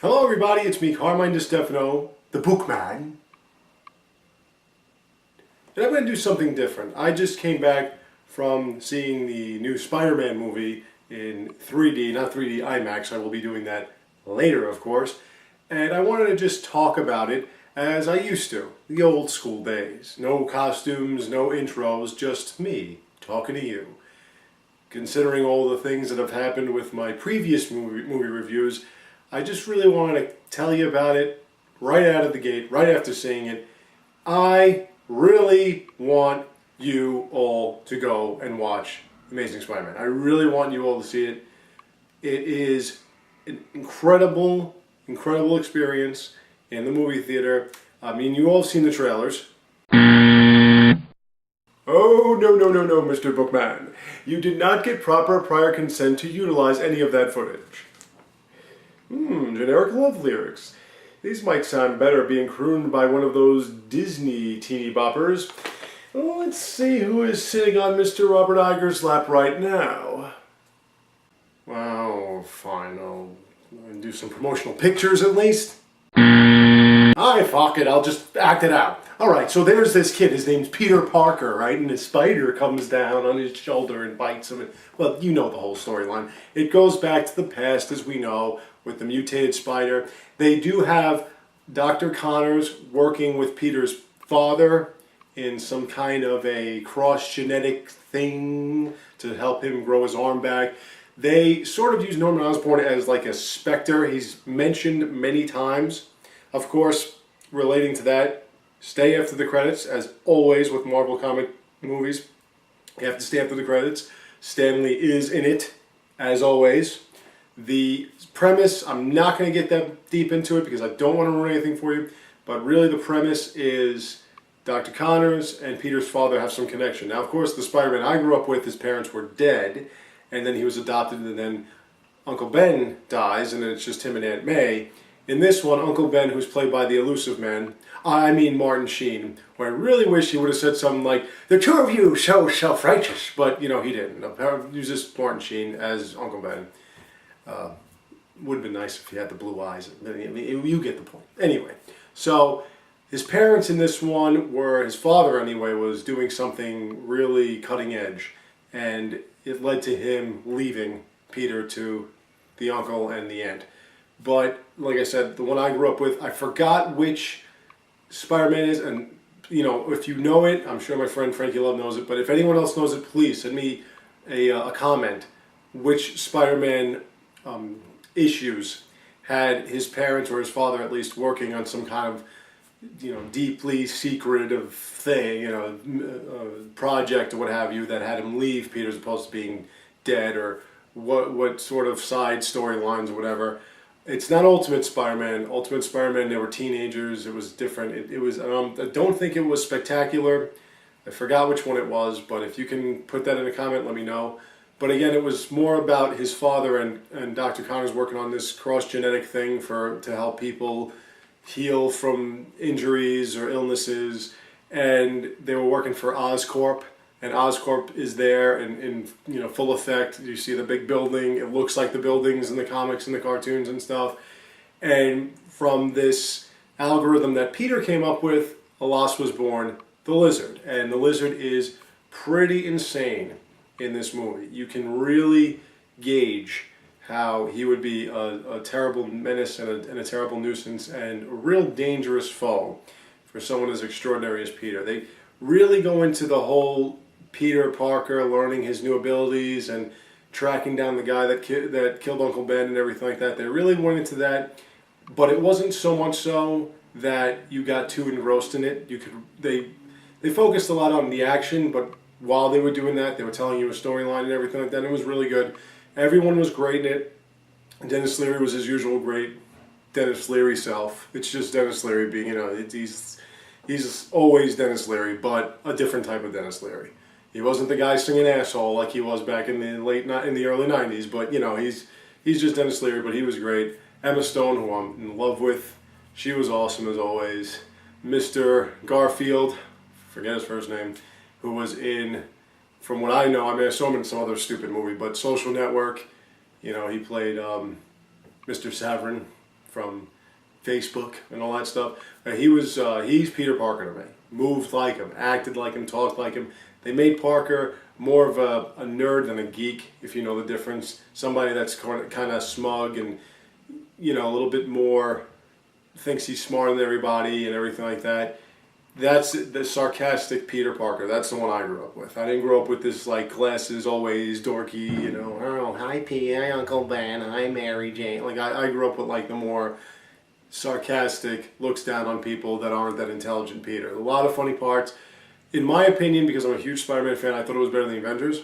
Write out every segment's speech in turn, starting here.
Hello everybody, it's me, Carmine DeStefano, the Bookman. And I'm going to do something different. I just came back from seeing the new Spider-Man movie in 3D, not 3D IMAX. I will be doing that later, of course. And I wanted to just talk about it as I used to, the old school days. No costumes, no intros, just me talking to you. Considering all the things that have happened with my previous movie reviews, I just really wanted to tell you about it right out of the gate, right after seeing it. I really want you all to go and watch Amazing Spider-Man. I really want you all to see it. It is an incredible, incredible experience in the movie theater. I mean, you all seen the trailers. Oh, no, Mr. Bookman. You did not get proper prior consent to utilize any of that footage. Generic love lyrics. These might sound better being crooned by one of those Disney teeny boppers. Well, let's see who is sitting on Mr. Robert Iger's lap right now. Well, fine, I'll do some promotional pictures at least. Fuck it, I'll just act it out. Alright, so there's this kid, his name's Peter Parker, right? And a spider comes down on his shoulder and bites him. Well, you know the whole storyline. It goes back to the past, as we know, with the mutated spider. They do have Dr. Connors working with Peter's father in some kind of a cross-genetic thing to help him grow his arm back. They sort of use Norman Osborn as like a specter. He's mentioned many times. Of course, relating to that, stay after the credits, as always with Marvel comic movies. You have to stay after the credits. Stan Lee is in it, as always. The premise, I'm not going to get that deep into it because I don't want to ruin anything for you, but really the premise is Dr. Connors and Peter's father have some connection. Now, of course, the Spider-Man I grew up with, his parents were dead, and then he was adopted, and then Uncle Ben dies, and then it's just him and Aunt May. In this one, Uncle Ben, who's played by the elusive man, I mean Martin Sheen, where I really wish he would have said something like, "The two of you so self-righteous," but, you know, he didn't. He was just Martin Sheen as Uncle Ben. Would have been nice if he had the blue eyes. I mean, you get the point. Anyway, so his parents in this one were, his father anyway, was doing something really cutting edge, and it led to him leaving Peter to the uncle and the aunt. But, like I said, the one I grew up with, I forgot which Spider-Man is, and, you know, if you know it, I'm sure my friend Frankie Love knows it, but if anyone else knows it, please send me a comment. Which Spider-Man issues had his parents, or his father at least, working on some kind of, you know, deeply secretive thing, you know, project or what have you, that had him leave Peter as opposed to being dead, or what sort of side storylines or whatever. It's not Ultimate Spider-Man. Ultimate Spider-Man, they were teenagers. It was different. It was. I don't think it was spectacular. I forgot which one it was, but if you can put that in a comment, let me know. But again, it was more about his father and Dr. Connors working on this cross-genetic thing to help people heal from injuries or illnesses. And they were working for Oscorp. And Oscorp is there in you know, full effect. You see the big building. It looks like the buildings in the comics and the cartoons and stuff. And from this algorithm that Peter came up with, alas was born the Lizard. And the Lizard is pretty insane in this movie. You can really gauge how he would be a terrible menace and a terrible nuisance and a real dangerous foe for someone as extraordinary as Peter. They really go into the whole Peter Parker learning his new abilities and tracking down the guy that killed Uncle Ben and everything like that. They really went into that, but it wasn't so much so that you got too engrossed in it. They focused a lot on the action, but while they were doing that, they were telling you a storyline and everything like that. It was really good. Everyone was great in it. Dennis Leary was his usual great Dennis Leary self. It's just Dennis Leary being, you know, he's always Dennis Leary, but a different type of Dennis Leary. He wasn't the guy singing asshole like he was back in the early 90s, but, you know, he's just Dennis Leary, but he was great. Emma Stone, who I'm in love with, she was awesome as always. Mr. Garfield, forget his first name, who was in, from what I know, I mean, I saw him in some other stupid movie, but Social Network, you know, he played Mr. Saverin, from Facebook and all that stuff. He's Peter Parker to me. Moved like him, acted like him, talked like him. They made Parker more of a nerd than a geek, if you know the difference. Somebody that's kind of smug and, you know, a little bit more, thinks he's smarter than everybody and everything like that. That's the sarcastic Peter Parker. That's the one I grew up with. I didn't grow up with this, like, glasses, always dorky, you know, oh, hi P, hi Uncle Ben, hi Mary Jane. Like, I grew up with, like, the more sarcastic, looks down on people that aren't that intelligent Peter. A lot of funny parts. In my opinion, because I'm a huge Spider-Man fan, I thought it was better than the Avengers.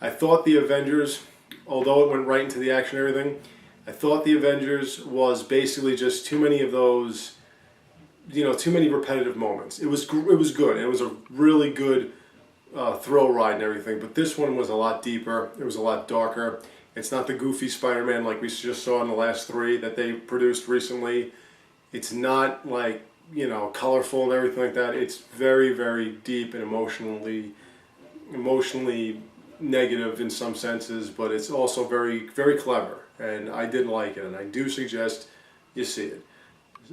I thought the Avengers, although it went right into the action and everything, I thought the Avengers was basically just too many of those, you know, too many repetitive moments. It was good. It was a really good thrill ride and everything, but this one was a lot deeper. It was a lot darker. It's not the goofy Spider-Man like we just saw in the last three that they produced recently. It's not like, you know, colorful and everything like that. It's very, very deep and emotionally negative in some senses, but it's also very, very clever. And I did like it, and I do suggest you see it.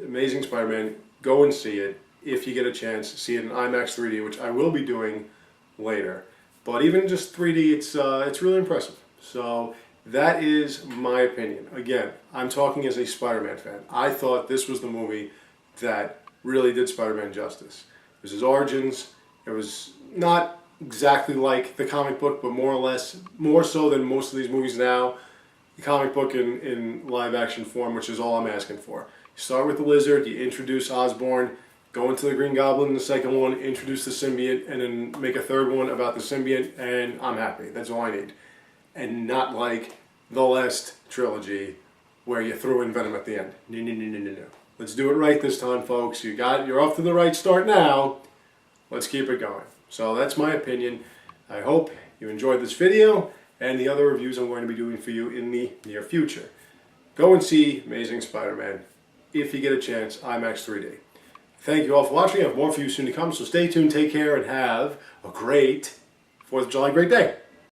Amazing Spider-Man. Go and see it if you get a chance. See it in IMAX 3D, which I will be doing later. But even just 3D, it's really impressive. So that is my opinion. Again, I'm talking as a Spider-Man fan. I thought this was the movie that really did Spider-Man justice. It was his origins. It was not exactly like the comic book, but more or less, more so than most of these movies now. The comic book in live action form, which is all I'm asking for. You start with the Lizard, you introduce Osborn, go into the Green Goblin in the second one, introduce the symbiote, and then make a third one about the symbiote, and I'm happy. That's all I need. And not like the last trilogy where you threw in Venom at the end. No. Let's do it right this time, folks. You're off to the right start now. Let's keep it going. So that's my opinion. I hope you enjoyed this video and the other reviews I'm going to be doing for you in the near future. Go and see Amazing Spider-Man if you get a chance, IMAX 3D. Thank you all for watching. I have more for you soon to come, so stay tuned, take care, and have a great 4th of July great day.